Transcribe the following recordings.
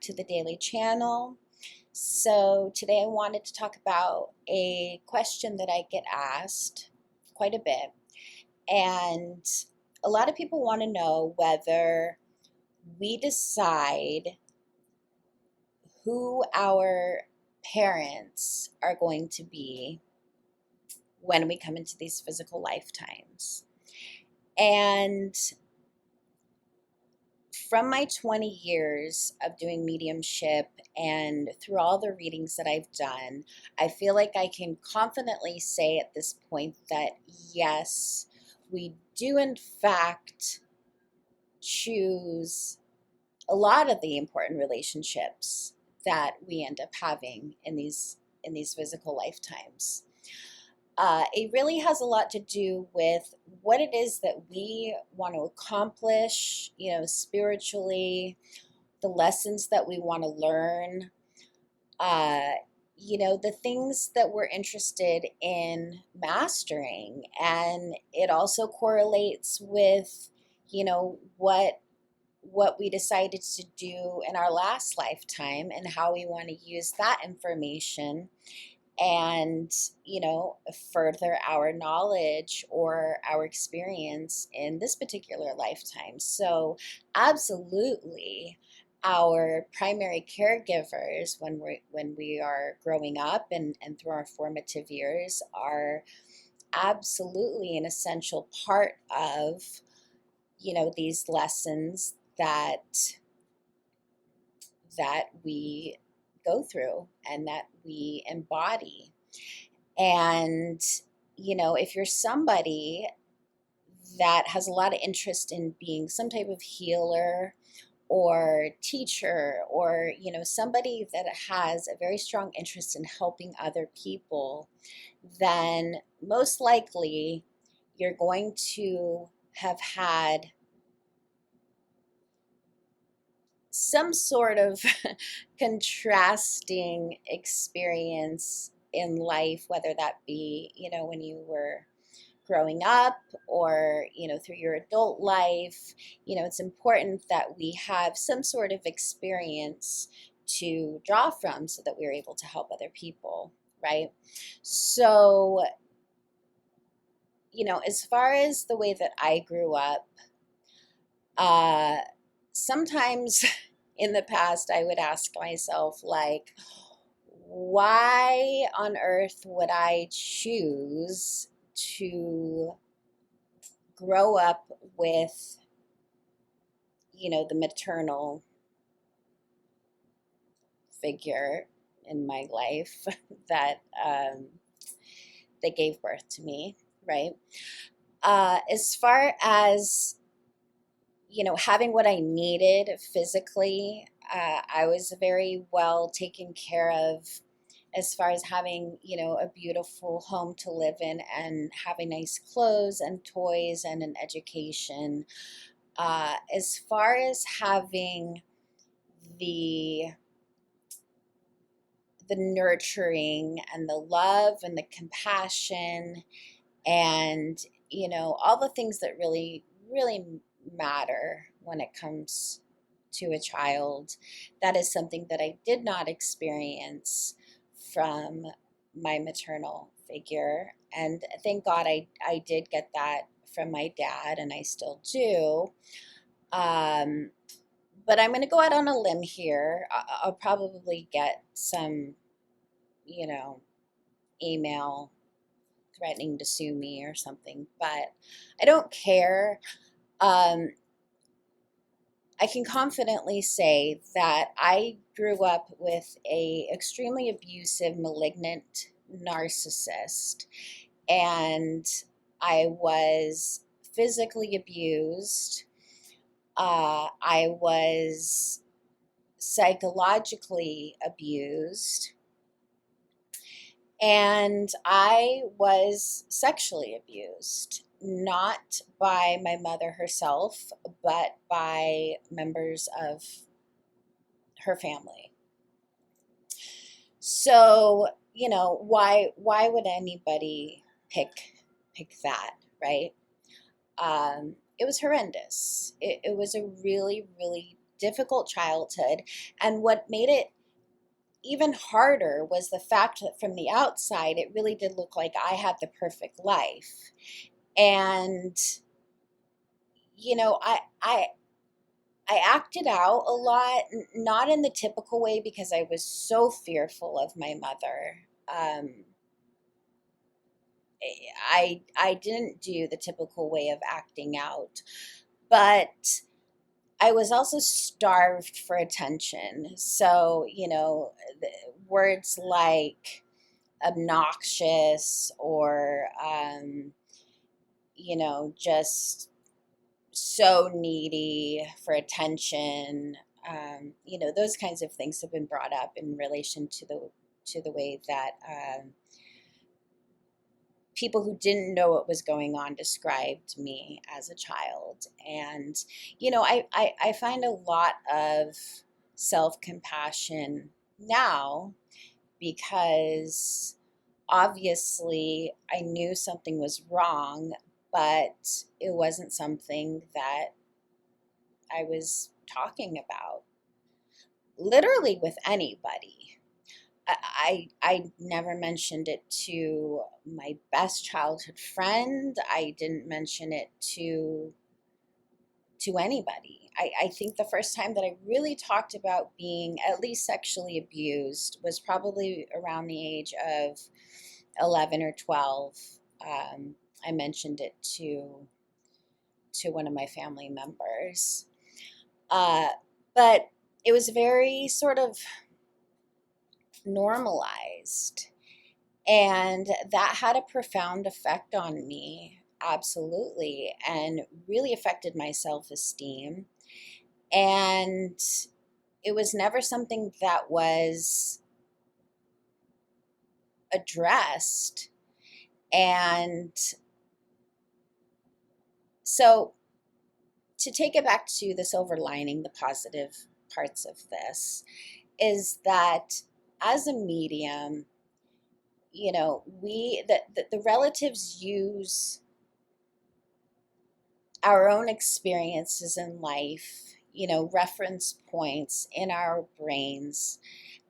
to the Daily Channel. So, today I wanted to talk about a question that I get asked quite a bit. And a lot of people want to know whether we decide who our parents are going to be when we come into these physical lifetimes. And from my 20 years of doing mediumship and through all the readings that I've done, I feel like I can confidently say at this point that yes, we do in fact choose a lot of the important relationships that we end up having in these physical lifetimes. It really has a lot to do with what it is that we want to accomplish, spiritually, the lessons that we want to learn, uh, the things that we're interested in mastering. And it also correlates with, what we decided to do in our last lifetime and how we want to use that information and further our knowledge or our experience in this particular lifetime. So absolutely, our primary caregivers when we are growing up and through our formative years are absolutely an essential part of these lessons that we go through and that we embody. And, if you're somebody that has a lot of interest in being some type of healer or teacher, or, somebody that has a very strong interest in helping other people, then most likely you're going to have had some sort of contrasting experience in life, whether that be, when you were growing up or, through your adult life. It's important that we have some sort of experience to draw from so that we're able to help other people, right? So, as far as the way that I grew up, uh, sometimes in the past I would ask myself, like, why on earth would I choose to grow up with, the maternal figure in my life that that gave birth to me, right? As far as having what I needed physically, I was very well taken care of as far as having, a beautiful home to live in and having nice clothes and toys and an education. As far as having the the nurturing and the love and the compassion and all the things that really matter when it comes to a child, that is something that I did not experience from my maternal figure. And thank God I did get that from my dad, and I still do. um, but I'm going to go out on a limb here. I'll probably get some you know email threatening to sue me or something, but I don't care. Um, I can confidently say that I grew up with a extremely abusive, malignant narcissist, and I was physically abused. I was psychologically abused, and I was sexually abused, not by my mother herself, but by members of her family. So, why would anybody pick that, right? It was horrendous. It was a really, really difficult childhood. And what made it even harder was the fact that from the outside, it really did look like I had the perfect life. And, you know, I acted out a lot, not in the typical way because I was so fearful of my mother. I didn't do the typical way of acting out, but I was also starved for attention. So, words like obnoxious or, just so needy for attention. Those kinds of things have been brought up in relation to the way that people who didn't know what was going on described me as a child. And, I find a lot of self compassion now because obviously I knew something was wrong, but it wasn't something that I was talking about literally with anybody. I never mentioned it to my best childhood friend. I didn't mention it to anybody. I think the first time that I really talked about being at least sexually abused was probably around the age of 11 or 12. I mentioned it to one of my family members. But it was very sort of normalized. And that had a profound effect on me, absolutely, and really affected my self esteem. And it was never something that was addressed. And so, to take it back to the silver lining, the positive parts of this is that as a medium, the relatives use our own experiences in life, reference points in our brains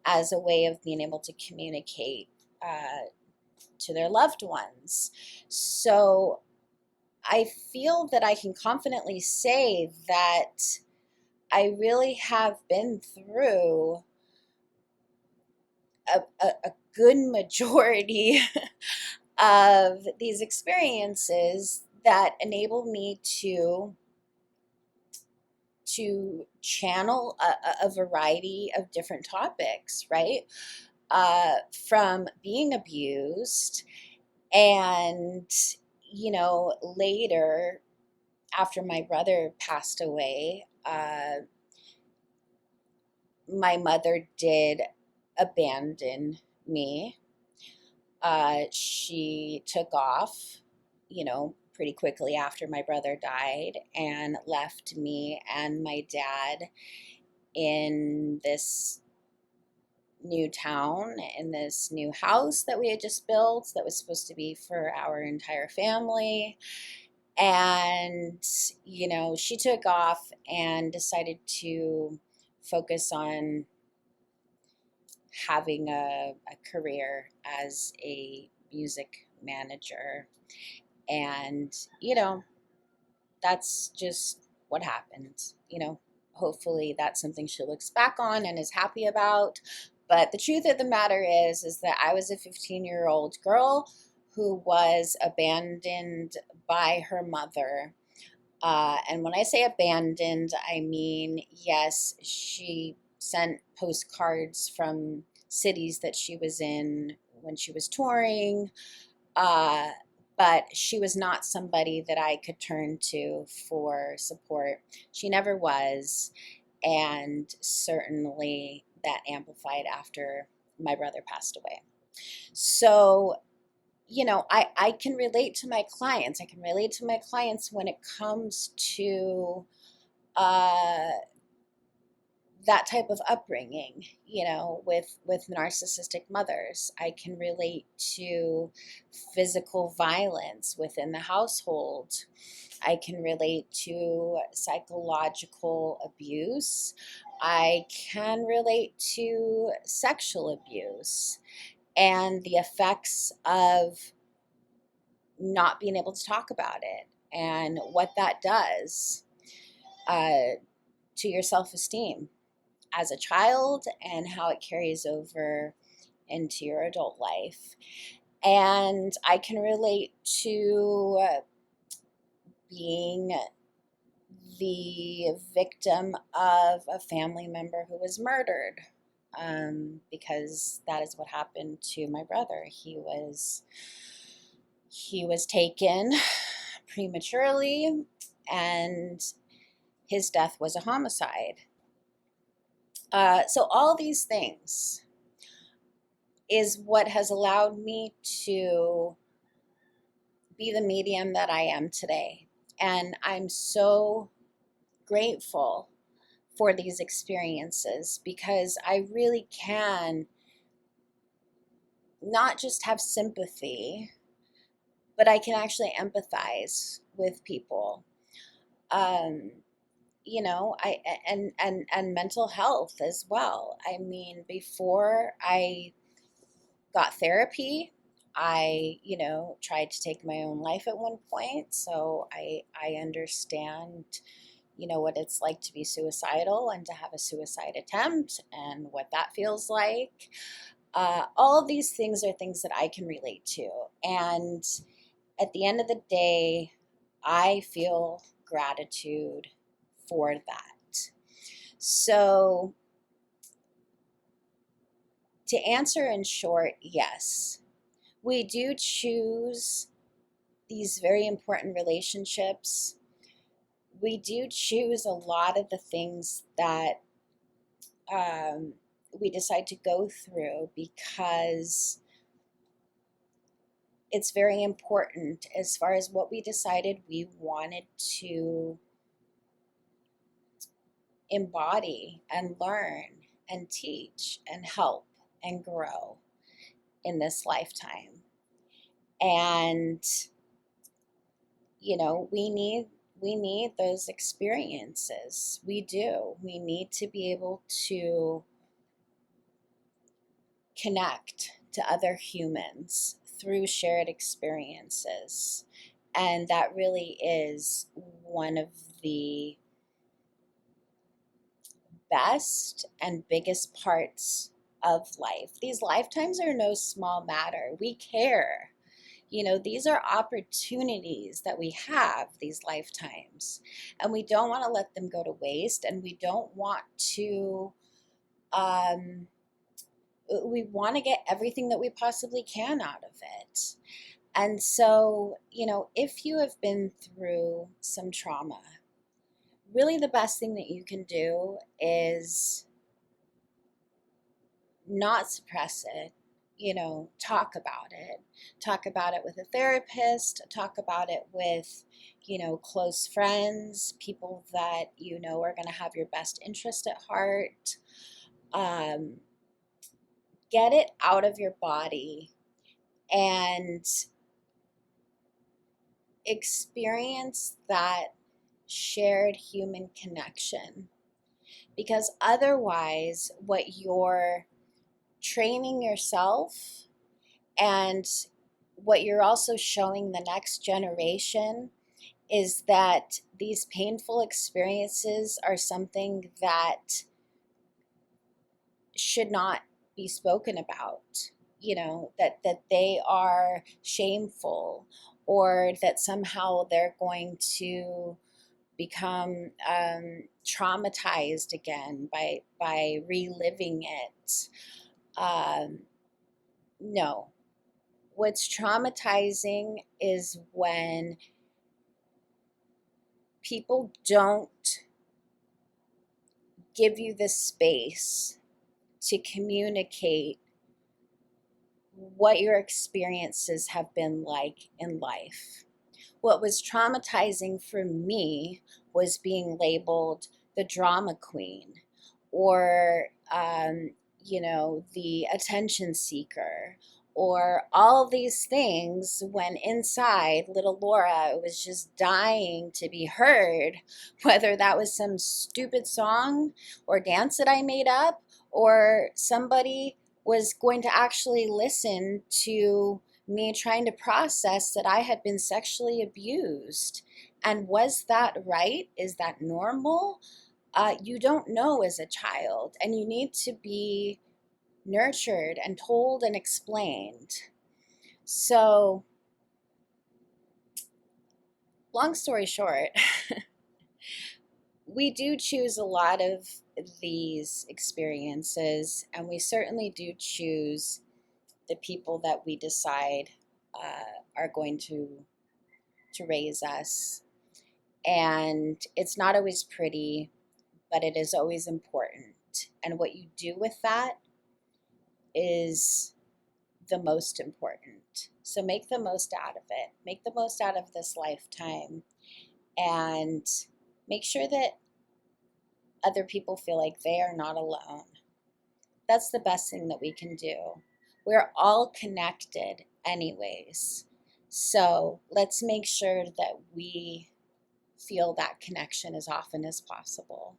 as a way of being able to communicate to their loved ones. So I feel that I can confidently say that I really have been through a good majority of these experiences that enable me to channel a variety of different topics, right? From being abused and, later after my brother passed away, my mother did abandon me. She took off, pretty quickly after my brother died and left me and my dad in this new town, in this new house that we had just built that was supposed to be for our entire family. And, she took off and decided to focus on having a career as a music manager. And, that's just what happened. Hopefully that's something she looks back on and is happy about. But the truth of the matter is that I was a 15-year-old girl who was abandoned by her mother. And when I say abandoned, I mean, yes, she sent postcards from cities that she was in when she was touring. Uh, but she was not somebody that I could turn to for support. She never was. And certainly that amplified after my brother passed away. So, I can relate to my clients. I can relate to my clients when it comes to uh, that type of upbringing, with narcissistic mothers. I can relate to physical violence within the household. I can relate to psychological abuse. I can relate to sexual abuse and the effects of not being able to talk about it and what that does uh, to your self esteem as a child and how it carries over into your adult life. And I can relate to being the victim of a family member who was murdered, because that is what happened to my brother. He was taken prematurely, and his death was a homicide. So all these things is what has allowed me to be the medium that I am today. And I'm so grateful for these experiences because I really can not just have sympathy, but I can actually empathize with people. Um, I and mental health as well. I mean, before I got therapy, I, tried to take my own life at one point. So I understand, what it's like to be suicidal and to have a suicide attempt and what that feels like. All of these things are things that I can relate to. And at the end of the day, I feel gratitude for that. So, to answer in short, yes, we do choose these very important relationships. We do choose a lot of the things that we decide to go through because it's very important as far as what we decided we wanted to embody and learn and teach and help and grow in this lifetime. And we need those experiences. We do. We need to be able to connect to other humans through shared experiences. And that really is one of the best and biggest parts of life. These lifetimes are no small matter. We care. These are opportunities that we have, these lifetimes, and we don't want to let them go to waste. And we don't want to, we want to get everything that we possibly can out of it. And so, if you have been through some trauma, really the best thing that you can do is not suppress it. Talk about it. Talk about it with a therapist. Talk about it with, close friends, people that are going to have your best interest at heart. Get it out of your body and experience that shared human connection. Because otherwise, what you're training yourself and what you're also showing the next generation is that these painful experiences are something that should not be spoken about, that they are shameful, or that somehow they're going to become traumatized again by reliving it. No. What's traumatizing is when people don't give you the space to communicate what your experiences have been like in life. What was traumatizing for me was being labeled the drama queen, or the attention seeker, or all these things, when inside little Laura was just dying to be heard, whether that was some stupid song or dance that I made up, or somebody was going to actually listen to me trying to process that I had been sexually abused. And was that right? Is that normal? You don't know as a child, and you need to be nurtured and told and explained. So, long story short, we do choose a lot of these experiences, and we certainly do choose the people that we decide are going to raise us. And it's not always pretty, but it is always important. And what you do with that is the most important. So make the most out of it. Make the most out of this lifetime, and make sure that other people feel like they are not alone. That's the best thing that we can do. We're all connected anyways. So let's make sure that we feel that connection as often as possible.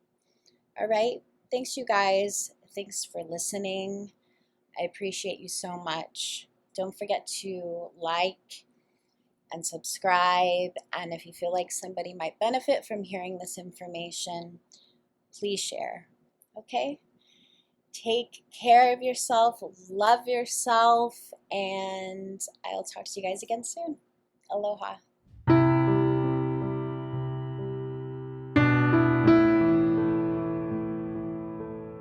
All right. Thanks, you guys. Thanks for listening. I appreciate you so much. Don't forget to like and subscribe. And if you feel like somebody might benefit from hearing this information, please share. Okay? Take care of yourself, love yourself, and I'll talk to you guys again soon. Aloha.